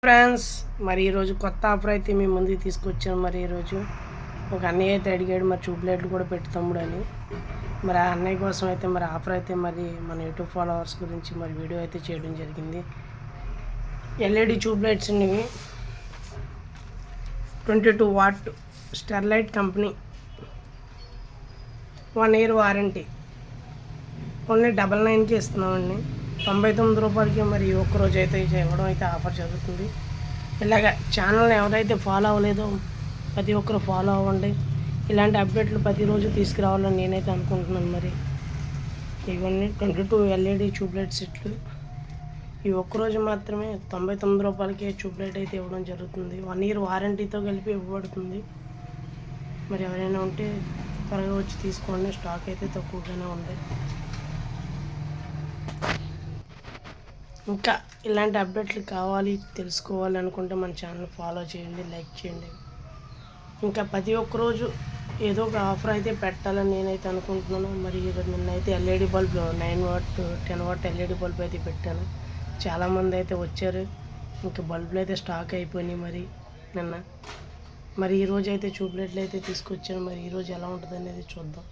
Friends, మరి ఈరోజు కొత్త ఆఫర్ అయితే మీ ముందుకు తీసుకొచ్చాను. మరి ఈరోజు ఒక అన్నయ్య అయితే అడిగాడు, మరి ట్యూబ్ లైట్లు కూడా పెట్టి తమ్ముడు అని. మరి ఆ అన్నయ్య కోసం అయితే మరి ఆఫర్ అయితే మరి మన యూట్యూబ్ ఫాలోవర్స్ గురించి మరి వీడియో అయితే చేయడం జరిగింది. ఎల్ఈడి ట్యూబ్ లైట్స్ ఇవి 22 watt Sterlite company, 1 year warranty, only 99కి ఇస్తున్నామండి. 99 రూపాయలకి మరి ఒక్కరోజు అయితే ఇవ్వడం అయితే ఆఫర్ జరుగుతుంది. ఇలాగ ఛానల్ని ఎవరైతే ఫాలో అవ్వలేదో ప్రతి ఒక్కరు ఫాలో అవ్వండి. ఇలాంటి అప్డేట్లు ప్రతిరోజు తీసుకురావాలని నేనైతే అనుకుంటున్నాను. మరి ఇవన్నీ 22 ఎల్ఈడి ట్యూబ్లైట్ సెట్లు, ఈ ఒక్కరోజు మాత్రమే 99 రూపాయలకి ట్యూబ్లైట్ అయితే ఇవ్వడం జరుగుతుంది. 1 ఇయర్ వారంటీతో కలిపి ఇవ్వబడుతుంది. మరి ఎవరైనా ఉంటే త్వరగా వచ్చి తీసుకోండి, స్టాక్ అయితే తక్కువగానే ఉంది. ఇంకా ఇలాంటి అప్డేట్లు కావాలి, తెలుసుకోవాలి అనుకుంటే మన ఛానల్ ఫాలో చేయండి, లైక్ చేయండి. ఇంకా ప్రతి ఒక్కరోజు ఏదో ఒక ఆఫర్ అయితే పెట్టాలని నేనైతే అనుకుంటున్నాను. మరి నిన్నైతే LED bulb 9 what 10 what LED bulb అయితే పెట్టాను. చాలామంది అయితే వచ్చారు. ఇంకా బల్బులు అయితే స్టాక్ అయిపోయినాయి. మరి నిన్న మరి ఈరోజు అయితే ట్యూబ్లైట్లు అయితే తీసుకొచ్చాను. మరి ఈరోజు ఎలా ఉంటుంది అనేది చూద్దాం.